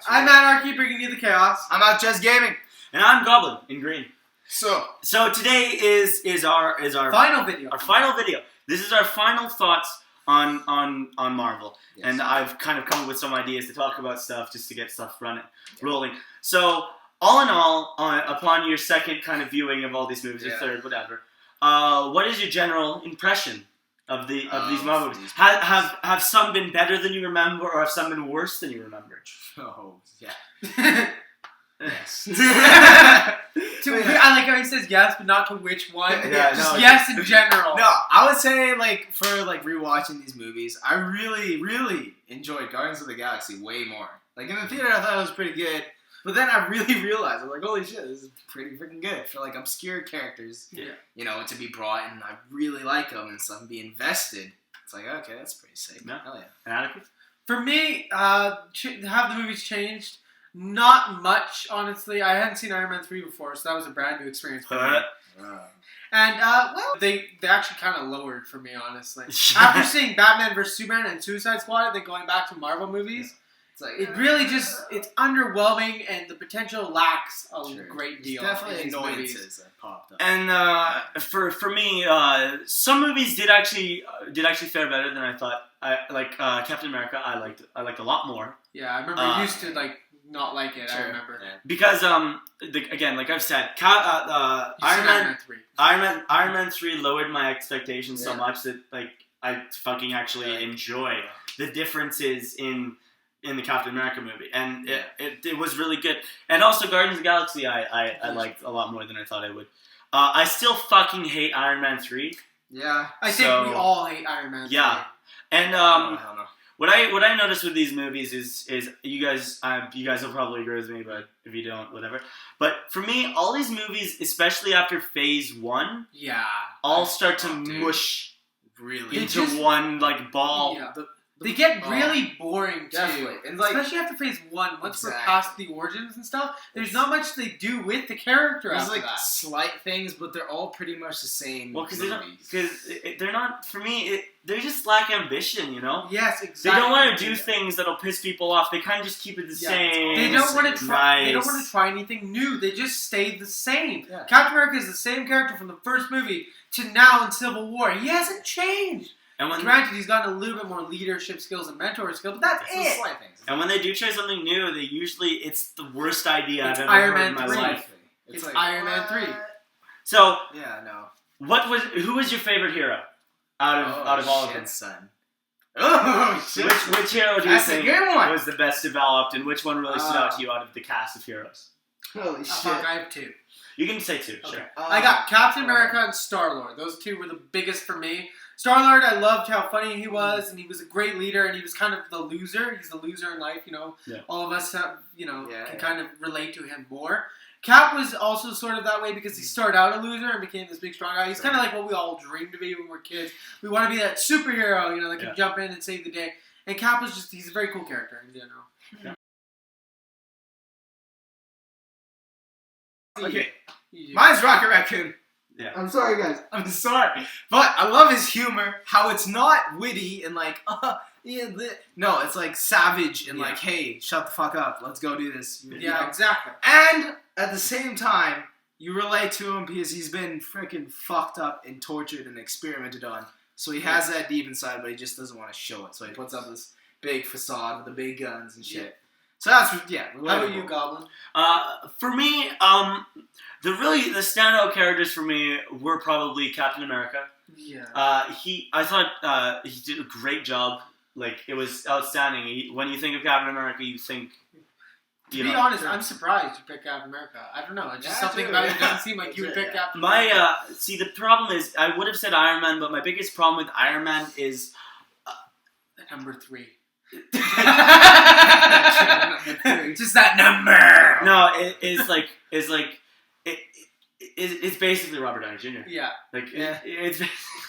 I'm Anarchy, bringing you the chaos. I'm NERDZ Gaming. And I'm Goblin in green. So today is our final video. Our final video. This is our final thoughts on Marvel. Yes. And I've kind of come up with some ideas to talk about stuff just to get stuff rolling. So all in all, upon your second kind of viewing of all these movies, or third, whatever, what is your general impression of these Marvel movies? Have some been better than you remember, or have some been worse than you remember? Oh yeah. Yes. I like how he says yes, but not to which one. Just yes in general. No, I would say for rewatching these movies, I really enjoyed Guardians of the Galaxy way more. Like in the theater, I thought it was pretty good, but then I really realized I'm like, holy shit, this is pretty freaking good for obscure characters. Yeah. You know, to be brought and I really like them and stuff and be invested. It's like, okay, that's pretty sick. Yeah. Hell yeah. Inadequate? For me, have the movies changed? Not much, honestly. I hadn't seen Iron Man 3 before, so that was a brand new experience for me. And, they actually kind of lowered for me, honestly. After seeing Batman vs. Superman and Suicide Squad, and then going back to Marvel movies, it's like, it really it's underwhelming, and the potential lacks a great deal. There's definitely annoyances that popped up. And, for me, some movies did actually fare better than I thought. Captain America, I liked a lot more. Yeah, I remember you used to, not like it. Sure. I remember. Yeah. Because again, like I've said, Iron Man 3 lowered my expectations so much that I fucking actually enjoy the differences in the Captain America movie, and it was really good. And also Guardians of the Galaxy, I liked a lot more than I thought I would. I still fucking hate Iron Man 3. Yeah, I think we all hate Iron Man 3. Yeah, and What I noticed with these movies is you guys will probably agree with me, but if you don't, whatever. But for me, all these movies, especially after Phase 1, all start to mush into one ball. Yeah. They get really boring too, and especially after Phase 1. Once we're past the origins and stuff, there's not much they do with the character. There's that. Slight things, but they're all pretty much the same. Well, because they're not. For me, they just lack ambition. You know. Yes, exactly. They don't want to do things that'll piss people off. They kind of just keep it the same. They don't want to try. They don't want to try anything new. They just stay the same. Yeah. Captain America is the same character from the first movie to now in Civil War. He hasn't changed. And granted, he's gotten a little bit more leadership skills and mentor skills, but that's it. And when they do try something new, it's the worst idea I've ever heard in my life. It's Iron Man 3. So, who was your favorite hero out of all of them? Son. Oh, shit. Which hero do you think was the best developed, and which one really stood out to you out of the cast of heroes? Holy shit. I have two. You can say two, okay. Sure. I got Captain America and Star-Lord. Those two were the biggest for me. Star-Lord, I loved how funny he was, and he was a great leader, and he was kind of the loser. He's the loser in life, All of us have, can kind of relate to him more. Cap was also sort of that way because he started out a loser and became this big, strong guy. He's kind of like what we all dreamed to be when we were kids. We want to be that superhero, that can jump in and save the day. And Cap was he's a very cool character, Yeah. Okay. Mine's Rocket Raccoon. Yeah. I'm sorry, guys. I'm sorry. But I love his humor, how it's not witty and no, it's savage and hey, shut the fuck up. Let's go do this. Yeah, exactly. And at the same time, you relate to him because he's been freaking fucked up and tortured and experimented on. So he has that deep inside, but he just doesn't want to show it. So he puts up this big facade with the big guns and shit. Yeah. So that's, How about you, Goblin? For me, the standout characters for me were probably Captain America. Yeah. I thought he did a great job. It was outstanding. When you think of Captain America, you think. To be honest, I'm surprised you picked Captain America. I don't know. It's just something about it doesn't seem like you would pick Captain America. See, the problem is, I would have said Iron Man, but my biggest problem with Iron Man is number 3. Just that number. No, it's basically Robert Downey Jr. Yeah. It's.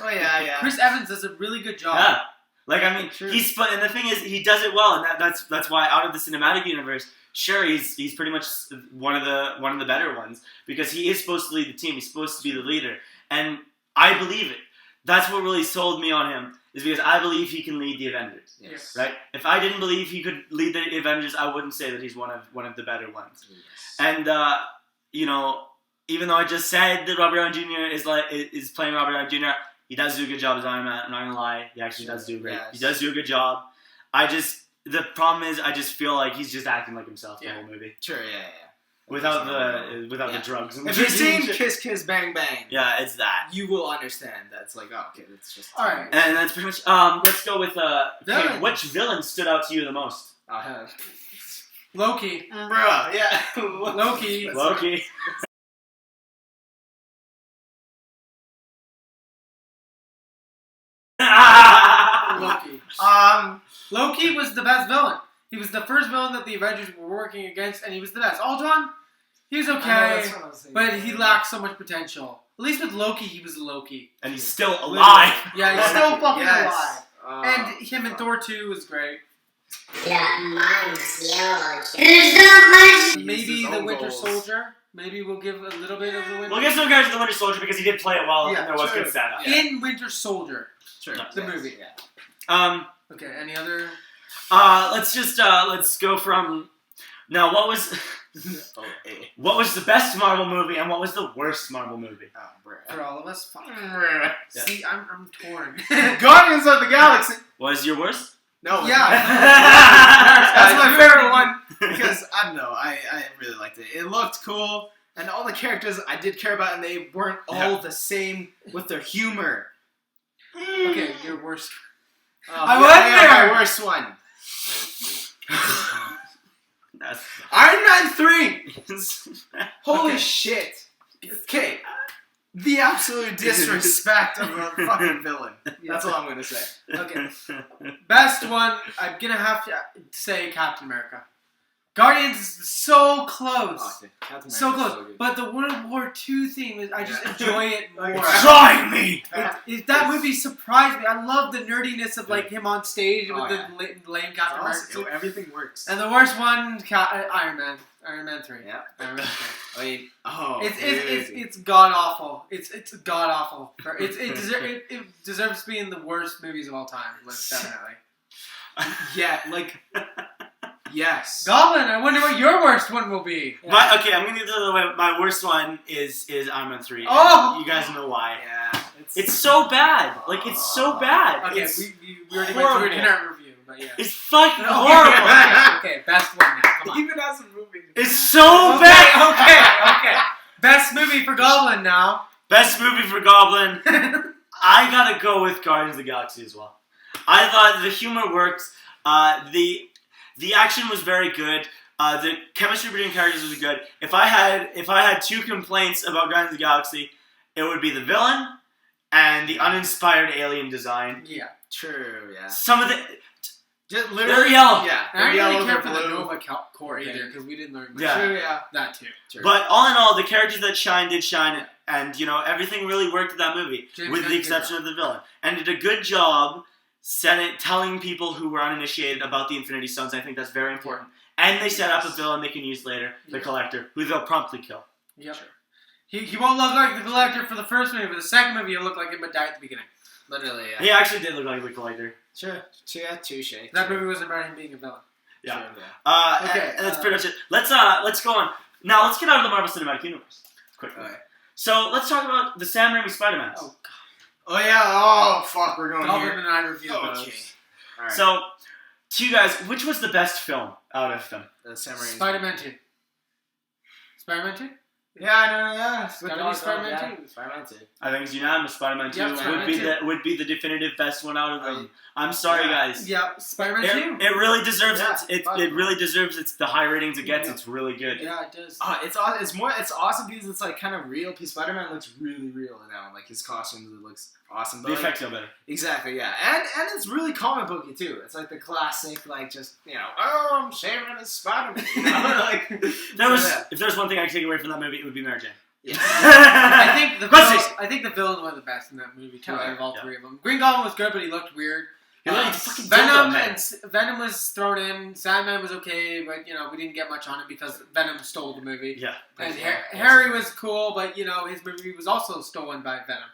Oh yeah. Chris Evans does a really good job. Yeah. He's and the thing is, he does it well, and that's why out of the cinematic universe, sure, he's pretty much one of the better ones because he is supposed to lead the team. He's supposed to be the leader, and I believe it. That's what really sold me on him. is because I believe he can lead the Avengers. Yes. Right? If I didn't believe he could lead the Avengers, I wouldn't say that he's one of the better ones. Yes. And even though I just said that Robert Downey Jr. is playing Robert Downey Jr., he does do a good job as Iron Man. I'm not gonna lie, he actually does do great. Yes. He does do a good job. The problem is, I just feel like he's just acting like himself the whole movie. Sure, yeah. Without the drugs. If you've seen Kiss Kiss Bang Bang, yeah, it's that. you will understand that it's like, oh, okay, it's just Alright. And that's pretty much. Let's go with okay, which villain stood out to you the most? Loki. Bruh, yeah. Loki. Loki. Loki. Um, Loki was the best villain. He was the first villain that the Avengers were working against, and he was the best. Ultron, he was okay, but he lacked so much potential. At least with Loki, he was Loki. And he's still alive. Yeah, he's still fucking Yes. alive. And him in Thor 2 was great. Maybe the Winter Soldier. Maybe we'll give a little bit of the Winter. We'll give some guys to the Winter Soldier because he did play it well, Yeah, and there was true. good setup. Yeah. In Winter Soldier. Sure. The movie. Yeah. Okay, any other? Let's go from now. What was the best Marvel movie, and what was the worst Marvel movie? Oh, bruh. For all of us? Fuck. Yeah. See, I'm torn. Guardians of the Galaxy. Was your worst? No. Yeah. That's my favorite one because I don't know. I really liked it. It looked cool, and all the characters I did care about, and they weren't all the same with their humor. Okay, your worst. I went there. My worst one. That's Iron Man 3. Holy Okay. shit. Okay. The absolute disrespect of a fucking villain. That's all I'm gonna say. Okay. Best one, I'm gonna have to say Captain America. Guardians is so close. Oh, dude, Captain So America's close. good. But the World War II theme, is, I just enjoy it more. Join me. That movie surprised me. I love the nerdiness of like him on stage with the lame Captain America. Awesome. Everything works. And the worst one, Iron Man. Iron Man 3. Yeah. Iron Man 3. I mean, oh, It's god awful. It's god awful. It deserves to be in the worst movies of all time. Like, definitely. yeah, like, yes. Goblin. I wonder what your worst one will be. I'm gonna do the way. My worst one is Iron Man 3. Oh! You guys know why? Yeah. It's so bad. Like, it's so bad. Okay, It's we already went through it in our review, but yeah. It's fucking horrible. Okay, best one now. Come on. Even as a movie. It's so bad. Okay. Best movie for Goblin now. Best movie for Goblin. I gotta go with Guardians of the Galaxy as well. I thought the humor worked. The action was very good. The chemistry between characters was good. If I had two complaints about Guardians of the Galaxy, it would be the villain and the uninspired alien design. Yeah. True, yeah. Some of the Just they're yellow. Yeah. And I They're didn't really yellow, care for they're the blue. Nova Corps either, because we didn't learn much. Yeah. True, yeah. That too. True. But all in all, the characters that shine did shine, and everything really worked in that movie, James with Gunn the did exception of the villain, and did a good job telling people who were uninitiated about the Infinity Stones. I think that's very important. And they set up a villain they can use later, the Collector, who they'll promptly kill. Yep. He won't look like the Collector for the first movie, but the second movie he'll look like him but die at the beginning. Literally, yeah. He actually did look like the Collector. Sure. Yeah, touche. That movie wasn't about him being a villain. Yeah. True, yeah. Okay, and that's pretty much it. Let's go on. Now let's get out of the Marvel Cinematic Universe quickly. Alright. So let's talk about the Sam Raimi Spider-Mans. Oh, Oh, yeah. Oh, fuck. We're going Goblin here. and I reviewed Okay. those. Alright. So, to you guys, which was the best film out of them? Sam Raimi. Spider-Man 2. Spider-Man 2? Yeah, I know, yeah. It's gotta be Spider-Man 2. Spider-Man 2. I think it's unanimous. Spider-Man 2 Yeah, would Spider-Man be 2. would be the definitive best one out of them. I'm sorry, guys. Yeah, Spider-Man 2. It really deserves Yeah, it really deserves the high ratings it gets. It's really good. Yeah, it does. It's awesome because it's like kind of real. Because Spider-Man looks really real now. Like his costumes, it looks awesome. But The like, effects are better. exactly, yeah, and it's really comic booky too. It's like the classic, like just oh, I'm shaving as Spider-Man. Like If there's one thing I could take away from that movie, it would be Mary Jane. yeah. I think the villain was the best in that movie too. Out of all three of them, Green Goblin was good, but he looked weird. He looked fucking Venom dildo, man. Venom was thrown in. Sandman was okay, but we didn't get much on it because Venom stole the movie. Yeah. And Harry was cool, but his movie was also stolen by Venom.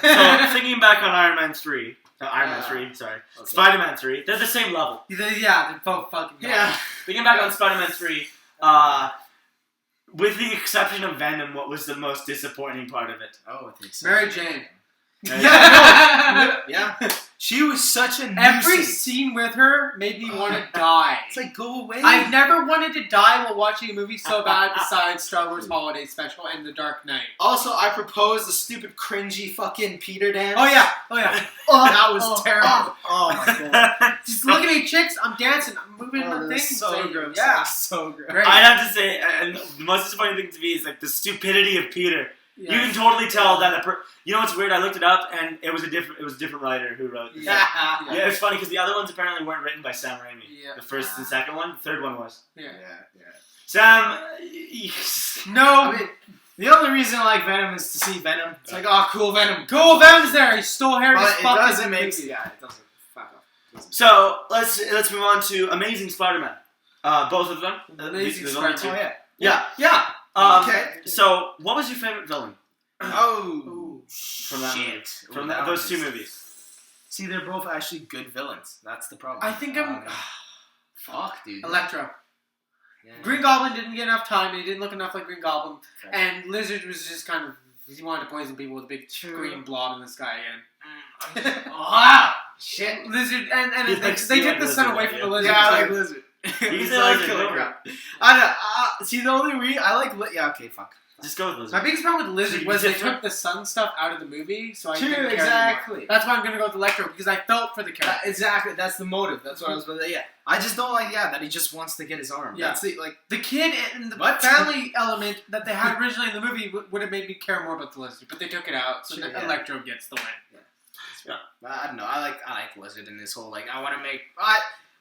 So thinking back on Iron Man 3, Iron Man 3, sorry. Okay. Spider-Man 3. They're the same level. Yeah, they're both fucking good. Yeah. Thinking back on Spider-Man 3, with the exception of Venom, what was the most disappointing part of it? Oh, I think so. Mary Jane. Yeah. She was such a nuisance. Every scene with her made me want to die. It's like, go away. I've never wanted to die while watching a movie so bad besides Star Wars Holiday Special and The Dark Knight. Also, I proposed the stupid cringy fucking Peter dance. Oh yeah. That was terrible. Oh my god. Just looking at chicks, I'm dancing, I'm moving my things. So gross. Yeah. So gross. I'd have to say, and the most disappointing thing to me is like the stupidity of Peter. Yes. You can totally tell that you know what's weird? I looked it up, and it was a different writer who wrote this. Yeah, it's funny because the other ones apparently weren't written by Sam Raimi. Yeah. The first and second one, the third one was. Yeah. Sam. No. I mean, the only reason I like Venom is to see Venom. It's like, oh, cool Venom. Cool Venom's there. He stole Harry's fucking. But it doesn't make. Yeah, it doesn't. Fuck off. So let's move on to Amazing Spider-Man. Both of them. Amazing Spider-Man. Yeah. Okay. So, what was your favorite villain? From that movie. From those two movies. See, they're both actually good villains. That's the problem. I think I'm. Fuck, dude. Electro. Yeah. Green Goblin didn't get enough time, and he didn't look enough like Green Goblin. Okay. And Lizard was just kind of. He wanted to poison people with a big green blob in the sky again. Shit. Lizard, and they took the sun away from the Lizard. Yeah, I like Lizard. He's like killer crap. I know. See, the only reason I like okay, fuck. Just go with Lizard. My biggest problem with Lizard was they took the sun stuff out of the movie, so I didn't care exactly. anymore. That's why I'm gonna go with Electro, because I felt for the character. Exactly, that's the motive. That's what I was about to say. Yeah, I just don't like that he just wants to get his arm. Yeah, that's the kid and the family element that they had originally in the movie would have made me care more about the Lizard, but they took it out, so Electro gets the win. Yeah, I don't know. I like Lizard in this whole I want to make.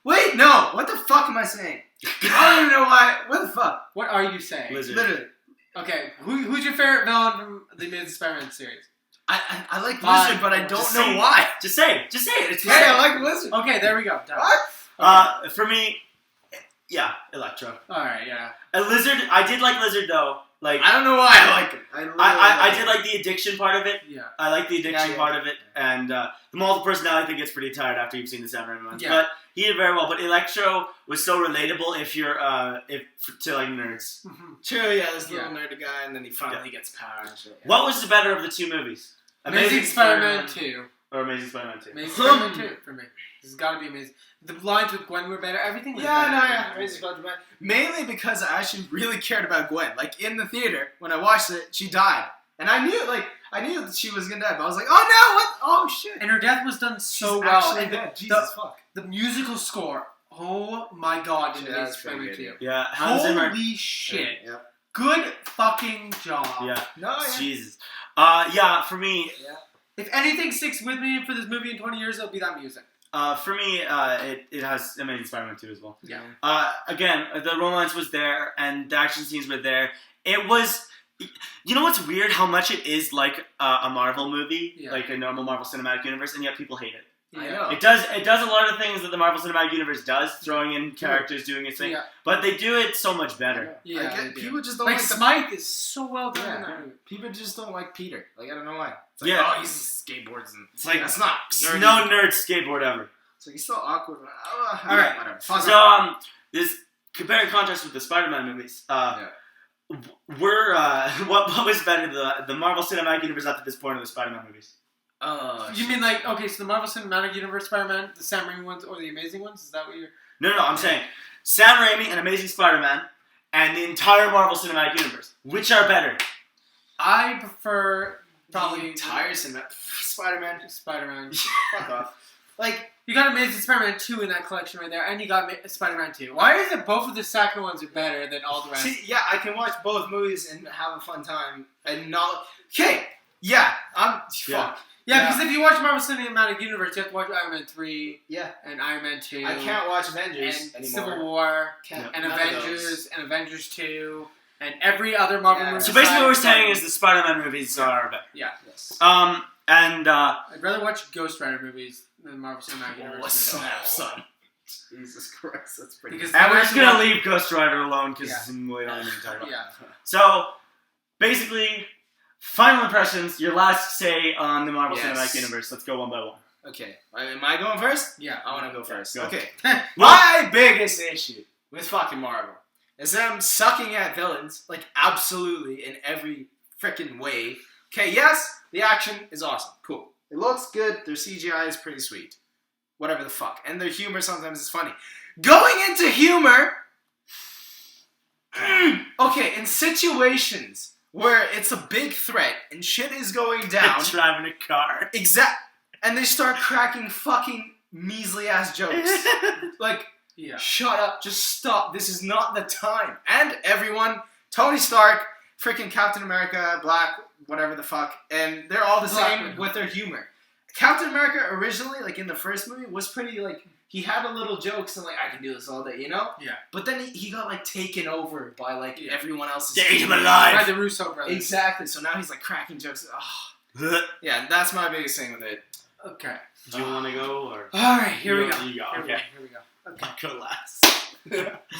Wait, no. What the fuck am I saying? I don't even know why. What the fuck? What are you saying? Lizard. Literally. Okay, who's your favorite villain from the Amazing Spider-Man series? I like Lizard, but I don't know why. Just say it. Just say it. Hey, I like Lizard. Okay, there we go. Done. What? For me, Electro. Alright, yeah. Lizard, I did like Lizard though. I don't know why I like it. I did like the addiction part of it. Yeah. I like the addiction part of it, and the multiple personality thing gets pretty tired after you've seen the Sam Raimi ones. Yeah. But he did very well. But Electro was so relatable if you're to like nerds. Mm-hmm. True, yeah, this little nerd guy, and then he finally gets power and shit. Yeah. What was the better of the two movies? Amazing Spider-Man 2. Or Amazing Spider-Man 2? Amazing Spider-Man 2 for me. This has got to be amazing. The lines with Gwen were better. Everything was better. Amazing Spider-Man. Mainly because I actually really cared about Gwen. In the theater, when I watched it, she died. And I knew that she was gonna die, but I was like, oh no, what? Oh shit. And her death was done so She's well. And Jesus fuck. The musical score, oh my god, in Amazing Spider-Man 2. Yeah, holy shit. Yeah. Good fucking job. Yeah. No, yeah. Jesus. For me... Yeah. If anything sticks with me for this movie in 20 years, it'll be that music. For me, it has Amazing Spider-Man 2 as well. Yeah. Again, the romance was there, and the action scenes were there. It was... You know what's weird? How much it is like a Marvel movie, like a normal Marvel Cinematic Universe, and yet people hate it. I know. It does a lot of things that the Marvel Cinematic Universe does, throwing in characters, doing its thing, but they do it so much better. Yeah, people just don't like Smythe is so well done in that movie. People just don't like Peter. I don't know why. It's like, he skateboards and it's like that's not nerdy. No nerd skateboard ever. So he's so awkward. All right, whatever. So this compare and contrast with the Spider-Man movies. What was better, the Marvel Cinematic Universe up to this point, or the Spider-Man movies? You mean so the Marvel Cinematic Universe Spider-Man, the Sam Raimi ones, or the Amazing ones? Is that what you're... No, I'm saying Sam Raimi and Amazing Spider-Man and the entire Marvel Cinematic Universe. Which are better? I prefer probably... The entire Spider-Man. Spider-Man. Fuck off. You got Amazing Spider-Man 2 in that collection right there, and you got Spider-Man 2. Why is it both of the second ones are better than all the rest? See, yeah, I can watch both movies and have a fun time and not... Okay, yeah, fuck. Yeah, because if you watch Marvel Cinematic Universe, you have to watch Iron Man 3 and Iron Man 2. I can't watch Avengers and anymore. Civil War and Avengers 2 and every other Marvel movie. So basically what we're saying is the Spider-Man movies are better. Yeah. Yes. I'd rather watch Ghost Rider movies than Marvel Cinematic Universe. Son. Jesus Christ, that's pretty good. And we're just going to leave Ghost Rider alone because we don't even talk about it. So, basically... Final impressions, your last say on the Marvel Cinematic Universe. Let's go one by one. Okay. Am I going first? Yeah. I want to go first. Go. Okay. My biggest issue with fucking Marvel is them sucking at villains, like, absolutely in every freaking way. Okay, yes, the action is awesome. Cool. It looks good. Their CGI is pretty sweet. Whatever the fuck. And their humor sometimes is funny. Going into humor... okay, in situations where it's a big threat and shit is going down... Driving a car. And they start cracking fucking measly ass jokes. Like, shut up, just stop. This is not the time. And everyone, Tony Stark, freaking Captain America, Black, whatever the fuck, and they're all the same with their humor. Captain America originally, like in the first movie, was pretty like, he had a little jokes and like, I can do this all day, you know? Yeah. But then he got like taken over by like everyone else's. They ate him alive. By the Russo brothers. Exactly. So now he's like cracking jokes. Oh. Yeah, that's my biggest thing with it. Okay. Do you want to go or? All right, here we go. You go. Okay. Here we go. Okay. I'll go last.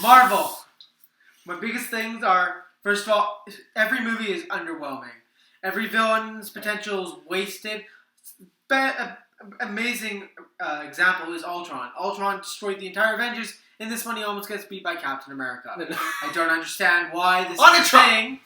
Marvel. My biggest things are, first of all, every movie is underwhelming. Every villain's potential is wasted. Amazing example is Ultron. Ultron destroyed the entire Avengers. In this one, he almost gets beat by Captain America. I don't understand why this is a thing,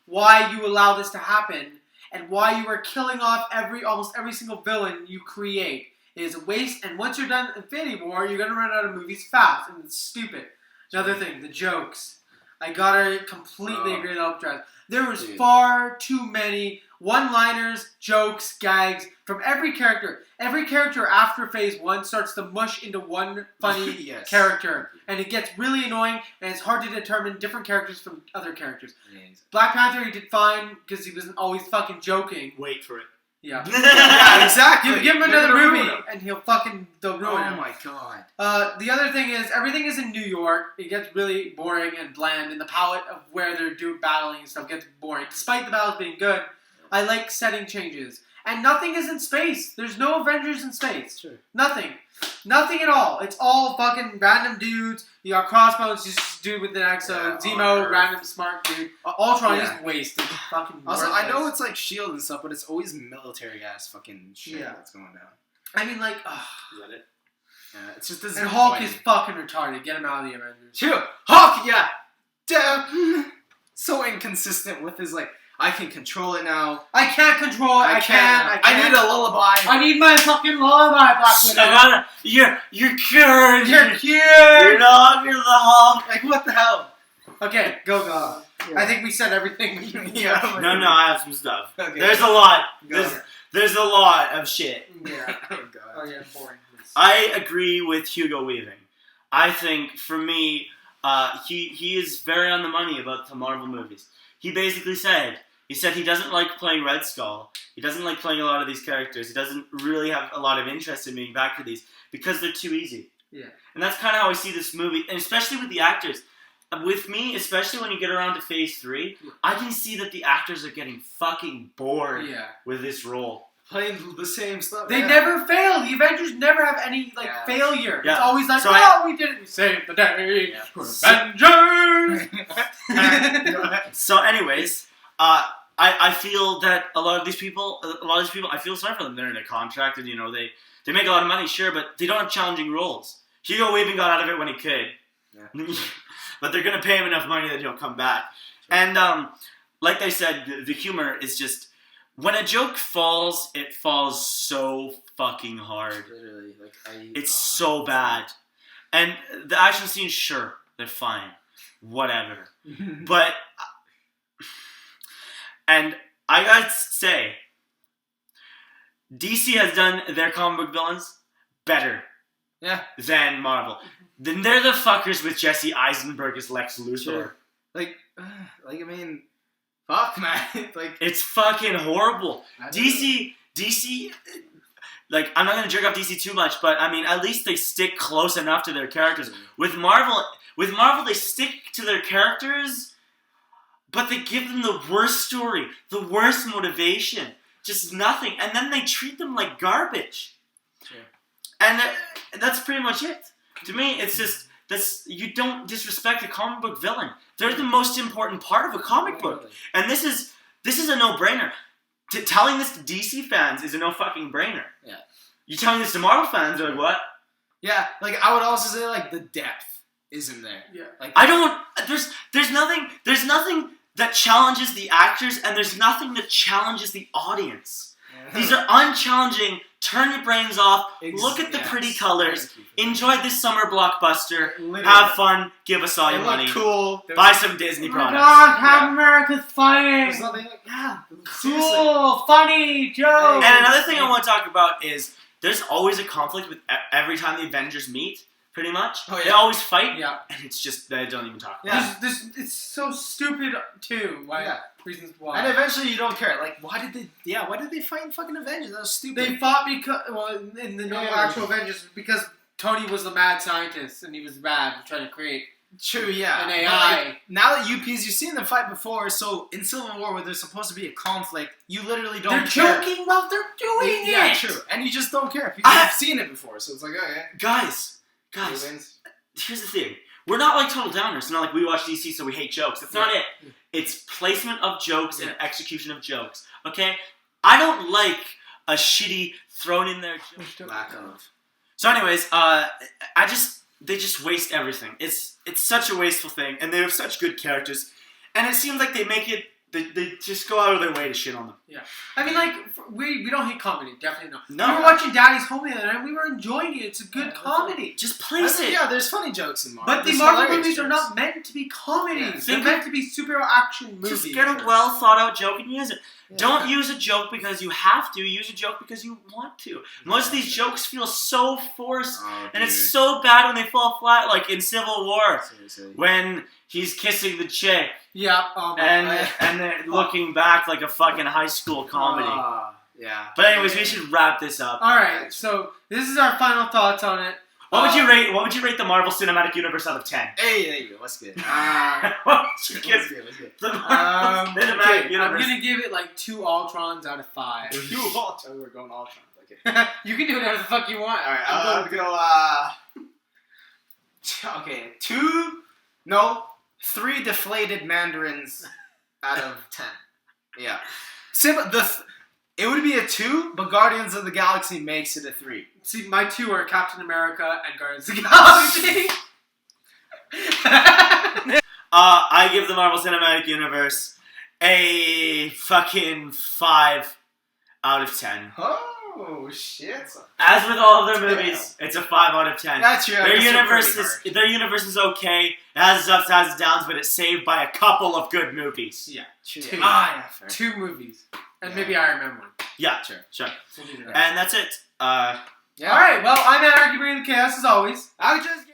why you allow this to happen, and why you are killing off almost every single villain you create. It is a waste, and once you're done Infinity War, you're going to run out of movies fast, and it's stupid. Another thing, the jokes. I gotta completely agree with Updraft. There was far too many one-liners, jokes, gags from every character. Every character after Phase 1 starts to mush into one funny character. And it gets really annoying, and it's hard to determine different characters from other characters. Yeah, exactly. Black Panther, he did fine, because he wasn't always fucking joking. Wait for it. Yeah. Yeah, exactly. Give him another movie, and they'll ruin him. Oh my god. The other thing is, everything is in New York. It gets really boring and bland, and the palette of where they're battling and stuff gets boring. Despite the battles being good, I like setting changes. And nothing is in space. There's no Avengers in space. Sure. Nothing. Nothing at all. It's all fucking random dudes. You got Crossbones, just dude with an exo. Zemo, random smart dude. Ultron is wasted. Fucking also, worthless. I know it's like S.H.I.E.L.D. and stuff, but it's always military-ass fucking shit that's going down. I mean, like, Is that it? Yeah, it's just this. And Hulk is fucking retarded. Get him out of the Avengers. True. Hulk, yeah. Damn. So inconsistent with his, like, I can control it now. I can't control it. I can't. I need a lullaby. I need my fucking lullaby, Black Widow. You're cured. You're cured. You're not. You're the Hulk. Like, what the hell? Okay, go. Yeah. I think we said everything. No, I have some stuff. Okay. There's a lot. There's a lot of shit. Yeah. Oh, God. Oh, yeah, boring. I agree with Hugo Weaving. I think, for me, he is very on the money about the Marvel movies. He basically said... He said he doesn't like playing Red Skull. He doesn't like playing a lot of these characters. He doesn't really have a lot of interest in being back to these because they're too easy. Yeah. And that's kind of how I see this movie, and especially with the actors. With me, especially when you get around to Phase 3, I can see that the actors are getting fucking bored with this role. Playing the same stuff. They never fail. The Avengers never have any failure. Yeah. It's always like, we did it. We saved the day. Yeah. Avengers. So, anyways, I feel that a lot of these people, I feel sorry for them. They're in a contract, and they make a lot of money, sure, but they don't have challenging roles. Hugo Weaving got out of it when he could, but they're gonna pay him enough money that he'll come back. And like they said, the humor is just when a joke falls, it falls so fucking hard. Literally, it's so bad. And the action scenes, sure, they're fine, whatever, but. And I gotta say, DC has done their comic book villains better than Marvel. Then they're the fuckers with Jesse Eisenberg as Lex Luthor. Sure. I mean, fuck, man. It's fucking horrible. DC, I'm not gonna jerk up DC too much, but I mean, at least they stick close enough to their characters. With Marvel, they stick to their characters. But they give them the worst story, the worst motivation, just nothing. And then they treat them like garbage. Sure. And that's pretty much it. To me, it's just, you don't disrespect a comic book villain. They're the most important part of a comic book. And this is a no-brainer. Telling this to DC fans is a no fucking brainer. Yeah. You telling this to Marvel fans? They're like, what? Yeah, like I would also say like the depth isn't there. Yeah. Like I don't. There's nothing that challenges the actors, and there's nothing that challenges the audience. These are unchallenging. Turn your brains off. Look at the pretty colors. Enjoy this summer blockbuster. Literally. Have fun. Give us all your They money. look cool. Buy some Disney products. God, Captain America's fighting. There's nothing like Cool, funny joke. And another thing I want to talk about is there's always a conflict with every time the Avengers meet. Pretty much. Oh, yeah. They always fight. Yeah. And it's just they don't even talk about Yeah. it. It's so stupid too. Why? Yeah. Reasons why. And eventually you don't care. Like, why did they fight in fucking Avengers? That was stupid. They fought because, in the actual Avengers, because Tony was the mad scientist and he was bad trying to create True, yeah. an AI. Like, now that you've seen them fight before, so in Civil War where there's supposed to be a conflict, you literally don't care. They're joking while they're doing it. Yeah, true. And you just don't care because you've seen it before, so it's like, okay. Guys, here's the thing. We're not like total downers. It's not like we watch DC so we hate jokes. That's not it. It's placement of jokes and execution of jokes. Okay? I don't like a shitty thrown in there joke. Lack of. So anyways, they just waste everything. It's such a wasteful thing, and they have such good characters. And it seems like they make it they just go out of their way to shit on them. Yeah. I mean, like, we don't hate comedy. Definitely not. No. We were watching Daddy's Home the other night. We were enjoying it. It's a good comedy. Just place it. Yeah, there's funny jokes in Marvel. But the Marvel movies are not meant to be comedies. Yeah. They're meant to be superhero action movies. Just get a well thought out joke and use it. Yeah. Don't use a joke because you have to. Use a joke because you want to. Most of these jokes feel so forced, and it's so bad when they fall flat. Like in Civil War, Seriously. when he's kissing the chick, Yeah. and they're looking back like a fucking high school comedy. Yeah. But anyways, we should wrap this up. All right. So this is our final thoughts on it. What would you rate the Marvel Cinematic Universe out of 10? Hey, there you go. What's good? What would you give What's good? the Marvel Cinematic Okay, I'm Universe? gonna give it like 2 Ultrons out of 5. We're going Ultron. Okay. You can do whatever the fuck you want. All right. I'm gonna go. Okay. 3 deflated mandarins out of 10. Yeah. It would be a 2, but Guardians of the Galaxy makes it a 3. See, my 2 are Captain America and Guardians of the Galaxy. I give the Marvel Cinematic Universe a fucking 5 out of 10. Oh shit! As with all of their movies, it's a 5 out of 10. That's true. Their universe is okay. It has its ups, it has its downs, but it's saved by a couple of good movies. Yeah, 2. Yeah, fair. 2 movies, and maybe Iron Man 1. Yeah, Sure. We'll do that. And that's it. Yeah. All right. Well, I'm at Arguing the Chaos as always. I would just.